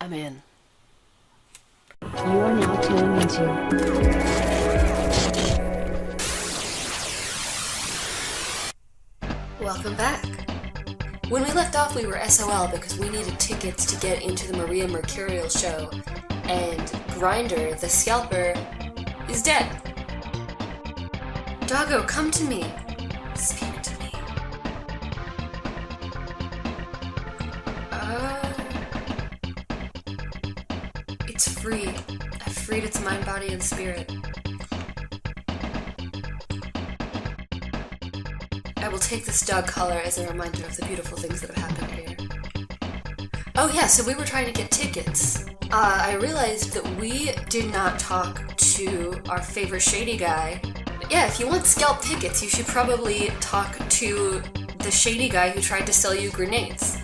I'm in. You are now tuned into Welcome back. When we left off, we were SOL because we needed tickets to get into the Maria Mercurial show, and Grinder, the scalper, is dead. Doggo, come to me. Speak to me. It's free. I've freed its mind, body, and spirit. I will take this dog collar as a reminder of the beautiful things that have happened here. Oh yeah, so we were trying to get tickets. I realized that we did not talk to our favorite shady guy. But yeah, if you want scalp tickets, you should probably talk to the shady guy who tried to sell you grenades.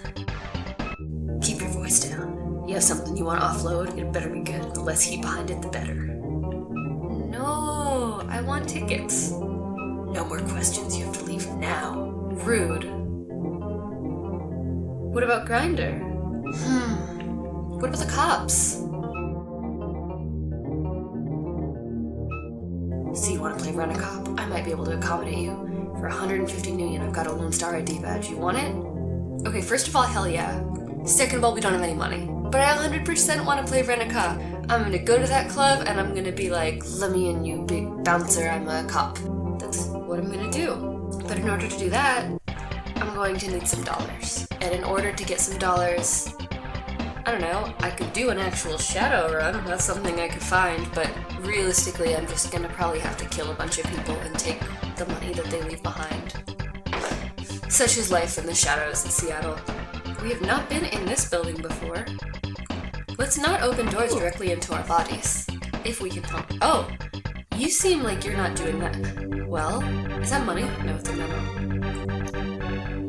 Keep your voice down. You have something you want to offload, it better be good. The less heat behind it, the better. No, I want tickets. No more questions, you have to leave now. Rude. What about Grinder? What about the cops? So you want to play Rent-A-Cop? I might be able to accommodate you. For 150 million, I've got a Lone Star ID badge. You want it? Okay, first of all, hell yeah. Second of all, we don't have any money. But I 100% want to play Rent-A-Cop. I'm gonna go to that club and I'm gonna be like, let me in, you big bouncer, I'm a cop. That's what I'm gonna do. But in order to do that, I'm going to need some dollars. And in order to get some dollars, I don't know, I could do an actual Shadowrun, that's something I could find, but realistically I'm just gonna probably have to kill a bunch of people and take the money that they leave behind. Such is life in the shadows in Seattle. We have not been in this building before. Let's not open doors directly into our bodies, if we can help. Oh, you seem like you're not doing that. Well, is that money? No, it's a memo.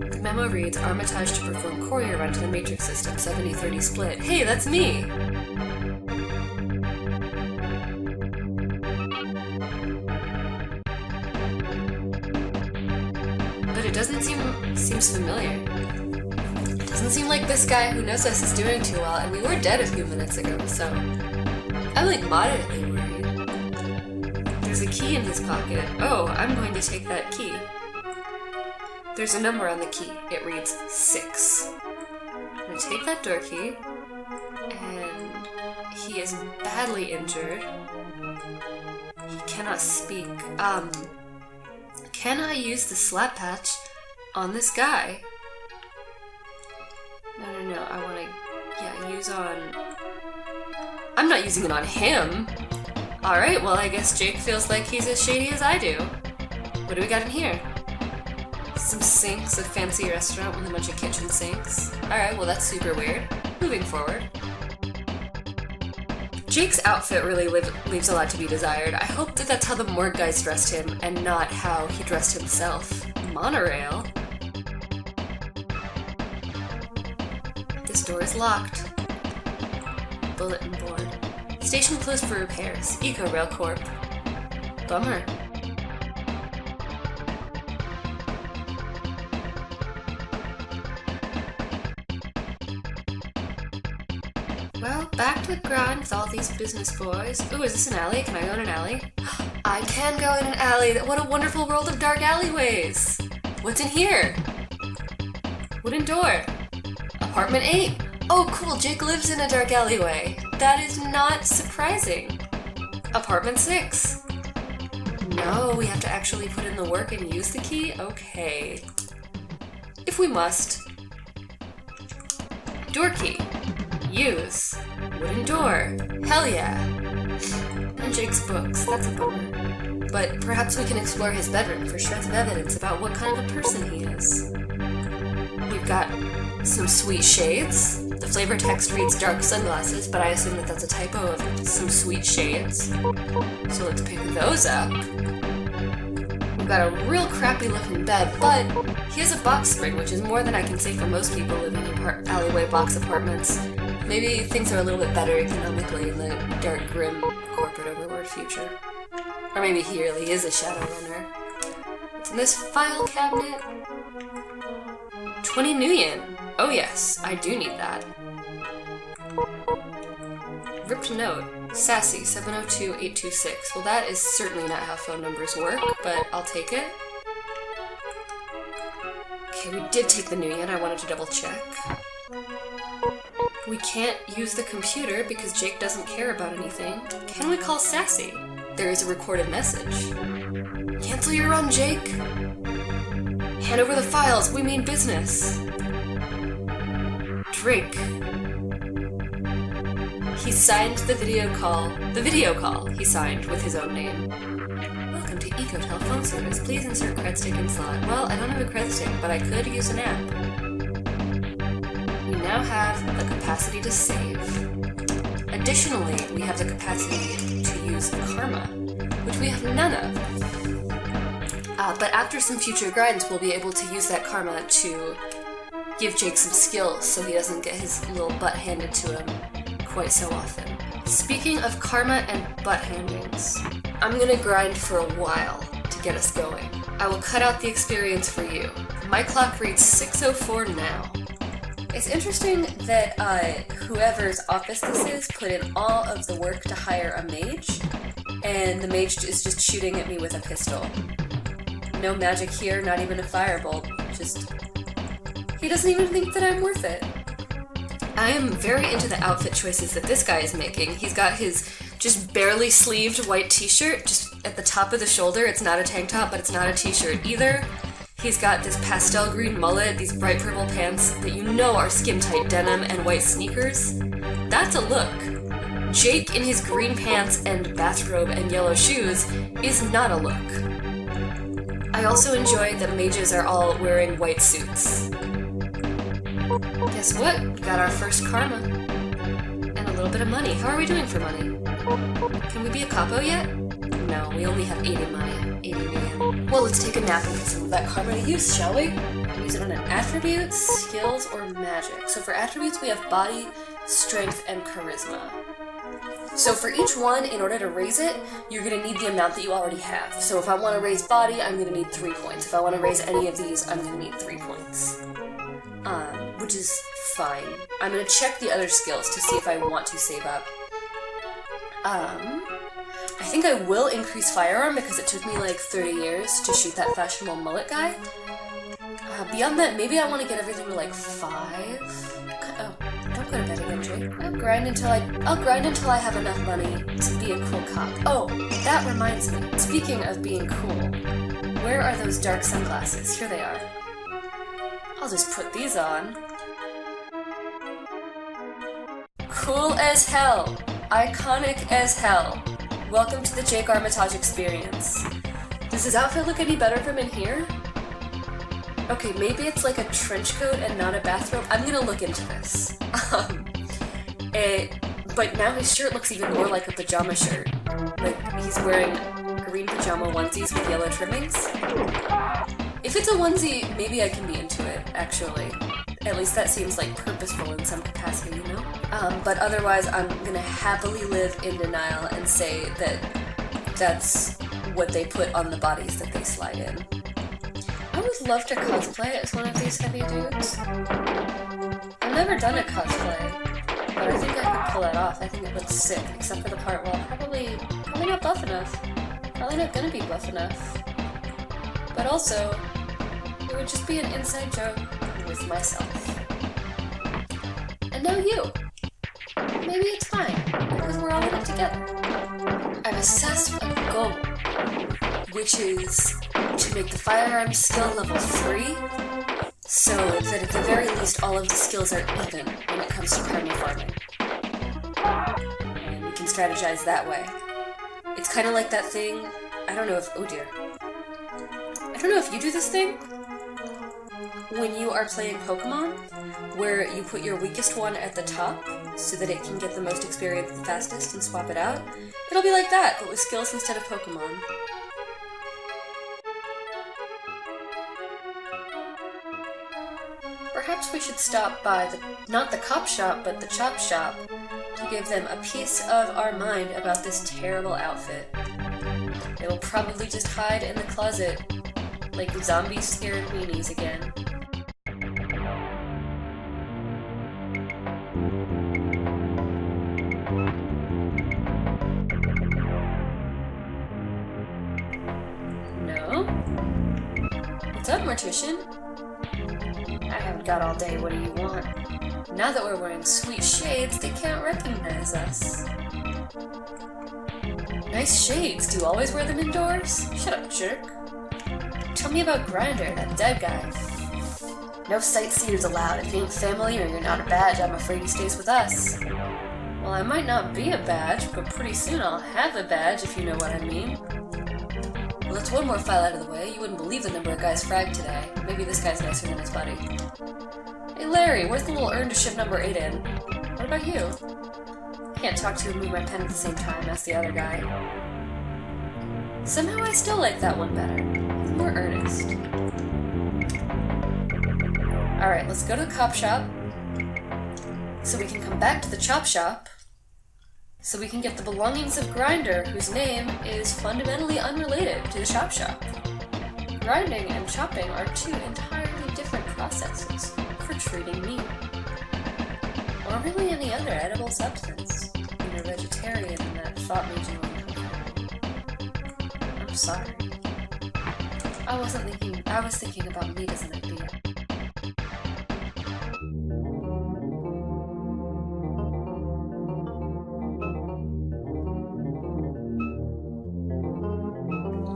The memo reads, Armitage to perform courier run to the Matrix system, 70-30 split. Hey, that's me! But it doesn't seems familiar. It doesn't seem like this guy who knows us is doing too well, and we were dead a few minutes ago, so I'm like moderately worried. There's a key in his pocket. Oh, I'm going to take that key. There's a number on the key. It reads 6. I'm going to take that door key, and he is badly injured. He cannot speak. Can I use the slap patch on this guy? No, I want to, use on... I'm not using it on him! Alright, well I guess Jake feels like he's as shady as I do. What do we got in here? Some sinks, a fancy restaurant with a bunch of kitchen sinks. Alright, well that's super weird. Moving forward. Jake's outfit really leaves a lot to be desired. I hope that that's how the morgue guys dressed him, and not how he dressed himself. Monorail? This door is locked. Bulletin board. Station closed for repairs. Eco Rail Corp. Bummer. Well, back to the grind with all these business boys. Ooh, is this an alley? Can I go in an alley? I can go in an alley! What a wonderful world of dark alleyways! What's in here? Wooden door. Apartment 8. Oh, cool, Jake lives in a dark alleyway. That is not surprising. Apartment 6. No, we have to actually put in the work and use the key? Okay. If we must. Door key. Use. Wooden door. Hell yeah. And Jake's books. That's a bummer. But perhaps we can explore his bedroom for shreds of evidence about what kind of a person he is. We've got some sweet shades. The flavor text reads dark sunglasses, but I assume that that's a typo of some sweet shades. So let's pick those up. We've got a real crappy looking bed, but he has a box spring, which is more than I can say for most people living in alleyway box apartments. Maybe things are a little bit better economically in the dark, grim, corporate overlord future. Or maybe he really is a Shadowrunner. What's in this file cabinet? 20 million. Oh yes, I do need that. marked note. Sassy 702-826. Well, that is certainly not how phone numbers work, but I'll take it. Okay, we did take the Nguyen. I wanted to double check. We can't use the computer because Jake doesn't care about anything. Can we call Sassy? There is a recorded message. Cancel your run, Jake. Hand over the files. We mean business. Drink. He signed the video call. The video call he signed with his own name. Welcome to EcoTel phone service. Please insert cred stick in slot. Well, I don't have a cred stick, but I could use an app. We now have the capacity to save. Additionally, we have the capacity to use karma, which we have none of. But after some future grinds, we'll be able to use that karma to give Jake some skills so he doesn't get his little butt handed to him quite so often. Speaking of karma and butt handings, I'm gonna grind for a while to get us going. I will cut out the experience for you. My clock reads 6:04 now. It's interesting that whoever's office this is put in all of the work to hire a mage, and the mage is just shooting at me with a pistol. No magic here, not even a firebolt. Just... he doesn't even think that I'm worth it. I am very into the outfit choices that this guy is making. He's got his just barely sleeved white t-shirt just at the top of the shoulder. It's not a tank top, but it's not a t-shirt either. He's got this pastel green mullet, these bright purple pants that you know are skin-tight denim, and white sneakers. That's a look. Jake in his green pants and bathrobe and yellow shoes is not a look. I also enjoy that mages are all wearing white suits. Guess what? We got our first karma. And a little bit of money. How are we doing for money? Can we be a capo yet? No, we only have 80 money. 80 million. Well, let's take a nap and put some of that karma to use, shall we? Use it on an attribute, skills, or magic. So for attributes, we have body, strength, and charisma. So for each one, in order to raise it, you're going to need the amount that you already have. So if I want to raise body, I'm going to need 3 points. If I want to raise any of these, I'm going to need 3 points. Which is fine. I'm going to check the other skills to see if I want to save up. I think I will increase firearm because it took me like 30 years to shoot that fashionable mullet guy. Beyond that, maybe I want to get everything to like 5. Oh, don't go to bed again, Jake. I'll grind until I have enough money to be a cool cop. Oh, that reminds me. Speaking of being cool, where are those dark sunglasses? Here they are. I'll just put these on. Cool as hell. Iconic as hell. Welcome to the Jake Armitage experience. Does his outfit look any better from in here? Okay, maybe it's like a trench coat and not a bathrobe. I'm gonna look into this. But now his shirt looks even more like a pajama shirt. Like he's wearing green pajama onesies with yellow trimmings. If it's a onesie, maybe I can be into it, actually. At least that seems like purposeful in some capacity, you know? But otherwise, I'm gonna happily live in denial and say that that's what they put on the bodies that they slide in. I would love to cosplay as one of these heavy dudes. I've never done a cosplay, but I think I could pull it off. I think it looks sick, except for the part where I'm probably not buff enough. Probably not gonna be buff enough. But also, it would just be an inside joke with myself. And now you. Maybe it's fine, because we're all in it together. I've assessed a goal, which is to make the firearm skill level 3, so that at the very least all of the skills are even when it comes to karma farming. And we can strategize that way. It's kind of like that thing, I don't know if you do this thing when you are playing Pokemon, where you put your weakest one at the top so that it can get the most experience the fastest and swap it out. It'll be like that, but with skills instead of Pokemon. Perhaps we should stop by not the cop shop, but the chop shop to give them a piece of our mind about this terrible outfit. They will probably just hide in the closet like zombie scared weenies again. What's up, mortician? I haven't got all day, what do you want? Now that we're wearing sweet shades, they can't recognize us. Nice shades, do you always wear them indoors? Shut up, jerk. Tell me about Grinder, that dead guy. No sightseers allowed. If he ain't family or you're not a badge, I'm afraid he stays with us. Well, I might not be a badge, but pretty soon I'll have a badge, if you know what I mean. Well, that's one more file out of the way. You wouldn't believe the number of guys fragged today. Maybe this guy's nicer than his buddy. Hey Larry, where's the little urn to ship number 8 in? What about you? Can't talk to and move my pen at the same time, asked the other guy. Somehow I still like that one better. He's more earnest. Alright, let's go to the cop shop. So we can come back to the chop shop. So we can get the belongings of Grinder, whose name is fundamentally unrelated to the chop shop. Grinding and chopping are two entirely different processes for treating meat. Or really any other edible substance. When you're vegetarian and that thought made you uncomfortable. I'm sorry. I was thinking about meat as an idea.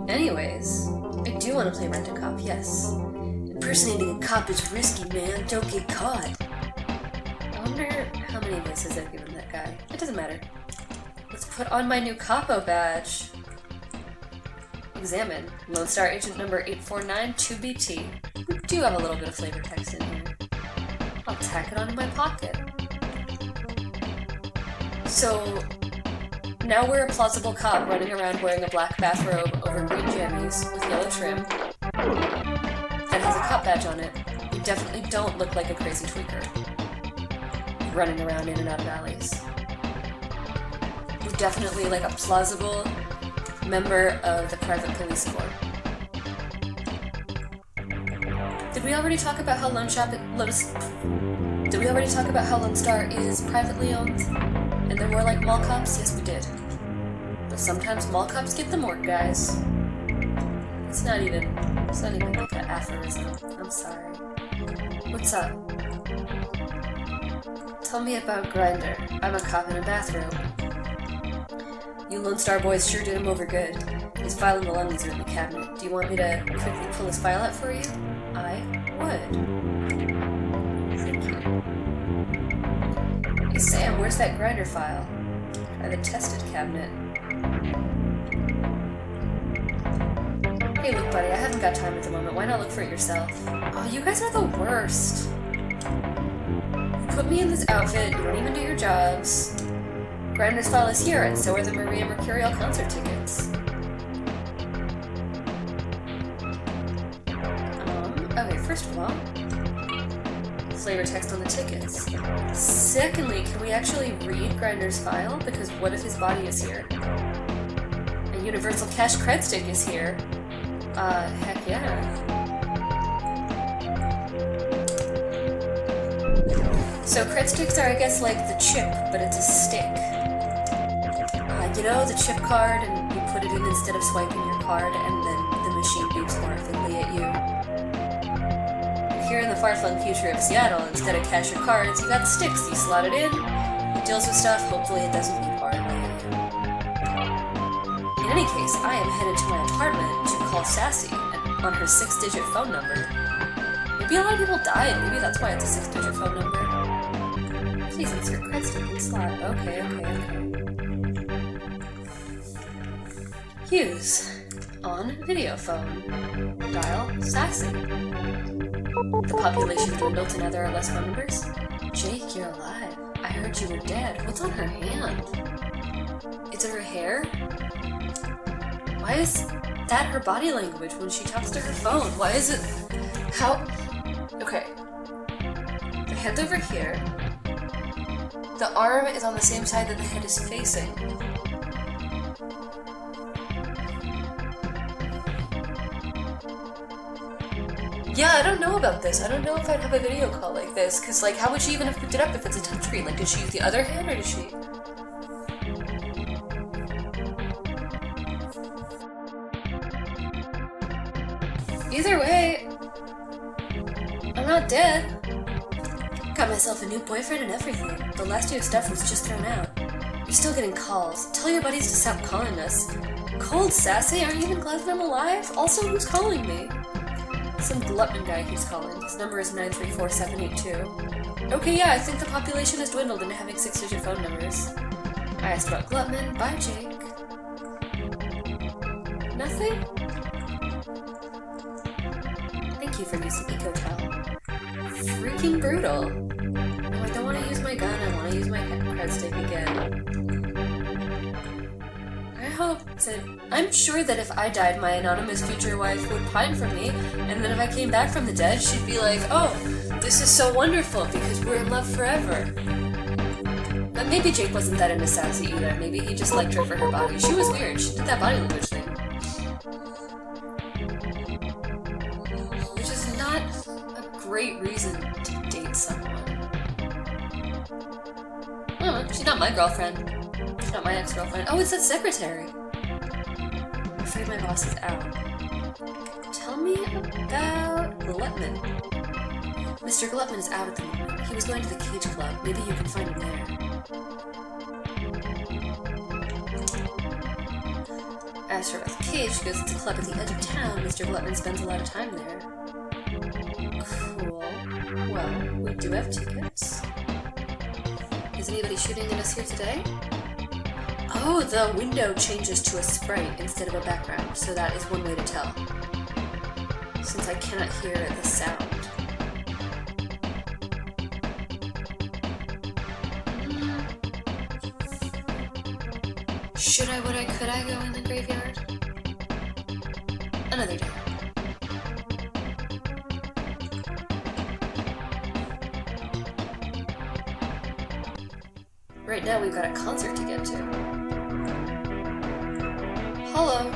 Anyways, I do want to play Rent-A-Cop, yes. Impersonating a cop is risky, man. Don't get caught. I wonder how many voices I've given that guy. It doesn't matter. Let's put on my new capo badge. Examine. Lone Star Agent number 849 2BT. We do have a little bit of flavor text in here. I'll tack it onto my pocket. So, now we're a plausible cop running around wearing a black bathrobe over green jammies with yellow trim that has a cop badge on it. We definitely don't look like a crazy tweaker running around in and out of alleys. We're definitely like a plausible member of the private police corps. Did we already talk about how Lone Star is privately owned? And they're more like mall cops? Yes, we did. But sometimes mall cops get the morgue, guys. It's not even like an aphorism. I'm sorry. What's up? Tell me about Grinder. I'm a cop in a bathrobe. You Lone Star boys sure did him over good. His file and belongings are in the cabinet. Do you want me to quickly pull his file out for you? I would. Thank you. Hey Sam, where's that Grinder file? Try the tested cabinet. Hey look buddy, I haven't got time at the moment. Why not look for it yourself? Oh, you guys are the worst. You put me in this outfit, you don't even do your jobs. Grinder's file is here, and so are the Maria Mercurial concert tickets. Okay, first of all, flavor text on the tickets. Secondly, can we actually read Grinder's file? Because what if his body is here? A universal cash cred stick is here. Heck yeah. So cred sticks are, I guess, like the chip, but it's a stick. You know, the chip card, and you put it in instead of swiping your card, and then the machine beeps horrifically at you. Here in the far-flung future of Seattle, instead of cash or cards, you got sticks. You slot it in, it deals with stuff, hopefully it doesn't beep horribly at you. In any case, I am headed to my apartment to call Sassy on her 6-digit phone number. Maybe a lot of people died, maybe that's why it's a 6-digit phone number. Please insert cred stick in slot. Okay. Use on video phone. Dial Sassy. The population dwindled and now there are less phone numbers. Jake, you're alive. I heard you were dead. What's on her hand? Is it her hair? Why is that her body language when she talks to her phone? Why is it... How... Okay. The head's over here. The arm is on the same side that the head is facing. Yeah, I don't know about this. I don't know if I'd have a video call like this, because, like, how would she even have picked it up if it's a touchscreen? Like, did she use the other hand, or did she... Either way, I'm not dead. Got myself a new boyfriend and everything. The last year's stuff was just thrown out. You're still getting calls. Tell your buddies to stop calling us. Cold sassy? Aren't you even glad that I'm alive? Also, who's calling me? Some glutton guy keeps calling. His number is 934-782. Okay, yeah, I think the population has dwindled into having 6-digit phone numbers. I asked about Glutman. Bye, Jake. Nothing? Thank you for using EcoTel. Freaking brutal. No, I don't want to use my gun. I want to use my cred stick again. I'm sure that if I died, my anonymous future wife would pine for me, and then if I came back from the dead, she'd be like, oh, this is so wonderful because we're in love forever. But maybe Jake wasn't that into Sassy either. Maybe he just liked her for her body. She was weird. She did that body language thing. Which is not a great reason to date someone. Oh, she's not my girlfriend. She's not my ex-girlfriend. Oh, it's that secretary. I'm afraid my boss is out. Tell me about Glutman. Mr. Glutman is out at the moment. He was going to the cage club. Maybe you can find him there. As for about the cage, because it's a club at the edge of town, Mr. Glutman spends a lot of time there. Cool. Well, we do have tickets. Is anybody shooting at us here today? Oh, the window changes to a sprite instead of a background, so that is one way to tell. Since I cannot hear the sound. Should I, would I, could I go in the graveyard? Another day. Right now we've got a concert to get to. Hello.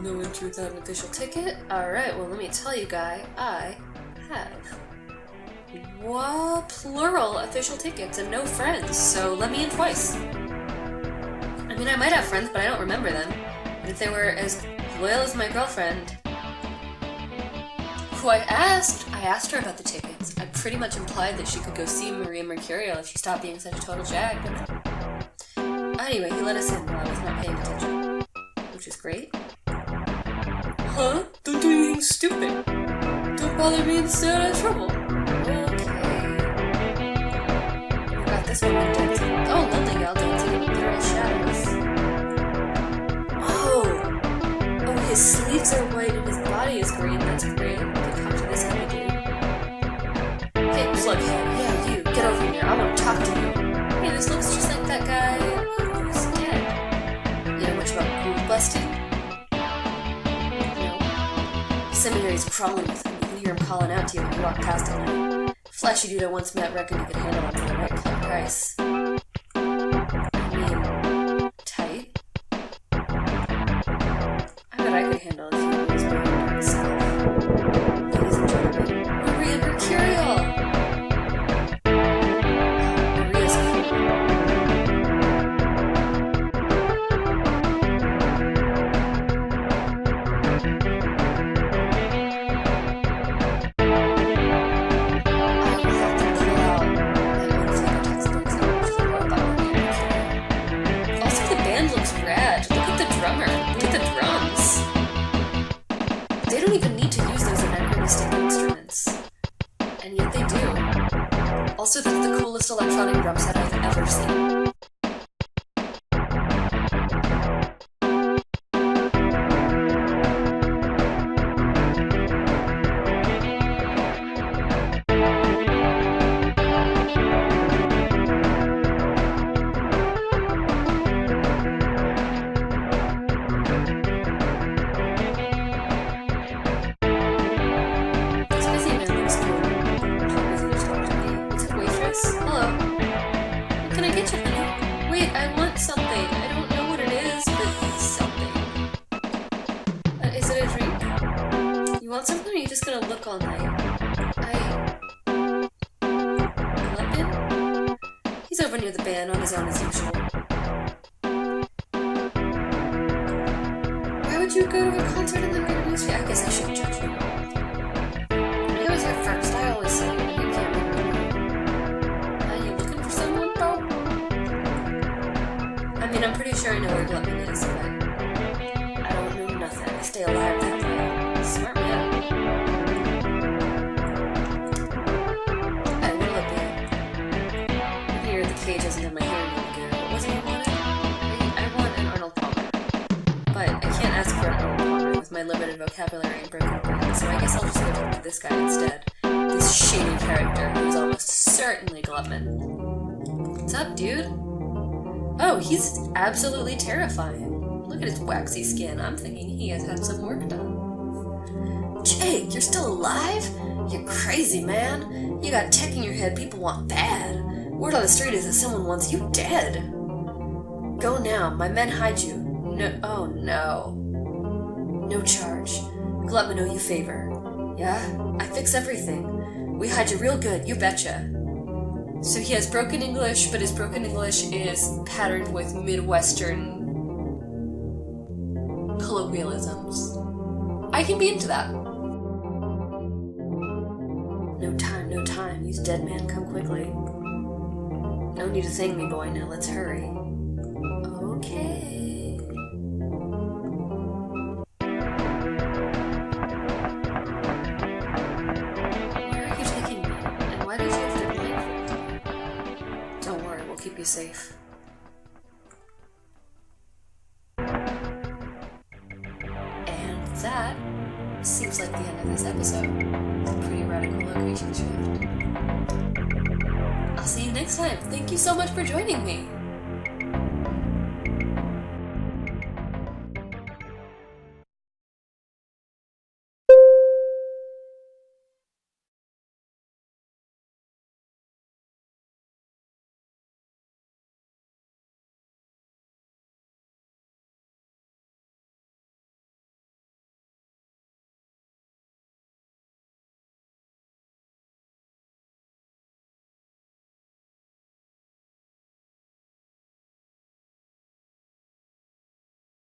No entry without an official ticket? Alright, well let me tell you, guy, I have plural official tickets and no friends, so let me in twice. I mean, I might have friends, but I don't remember them. And if they were as loyal as my girlfriend, who I asked her about the tickets. I pretty much implied that she could go see Maria Mercurial if she stopped being such a total jag, but anyway, he let us in while I was not paying attention, which is great. Huh? Don't do anything stupid. Don't bother me and stay out of trouble. This one dancing. Oh, lovely gal dancing in the literal shadows. Oh, his sleeves are white and his body is green. That's great. I can talk to this kind of dude. Hey, plughead. Yeah, you. Get over here. I want to talk to you. Hey, this looks just like that guy who's dead. You know much about groove busting? No. Seminary's crawling with him. You can hear him calling out to you when you walk past him now. Flashy dude I once met reckoned he could handle him for the right price. I mean, tight. I bet I could handle it if he was doing it himself. Ladies and gentlemen, Maria Mercurial! Maria's also, that's the coolest electronic drum set I've ever seen. would you go to a concert and then read a newspaper? I guess I shouldn't judge you. I was here first. I always say you can't remember. Are you looking for someone, bro? I mean, I'm pretty sure I know where lemon is, but I don't know nothing. I stay alive that way. Smart man. Alright, what'll it be? Here, the cage doesn't have my hair in good. What was it I wanted? I want an Arnold Palmer. But I can't ask for an Arnold Palmer with my limited vocabulary and broken brain, so I guess I'll just go to this guy instead. This shady character who's almost certainly Glutman. What's up, dude? Oh, he's absolutely terrifying. Look at his waxy skin. I'm thinking he has had some work done. Jake, you're still alive? You're crazy, man. You got tech in your head people want bad. Word on the street is that someone wants you dead. Go now. My men hide you. No. Oh, no. No charge. Glutman owe you favor. Yeah? I fix everything. We hide you real good, you betcha. So he has broken English, but his broken English is patterned with Midwestern colloquialisms. I can be into that. No time, no time. Use dead man, come quickly. No need to thank me, boy. Now let's hurry. Okay. Where are you taking me? And why did you have to blindfold? Don't worry, we'll keep you safe. And that seems like the end of this episode. It's a pretty radical location shift. I'll see you next time. Thank you so much for joining me.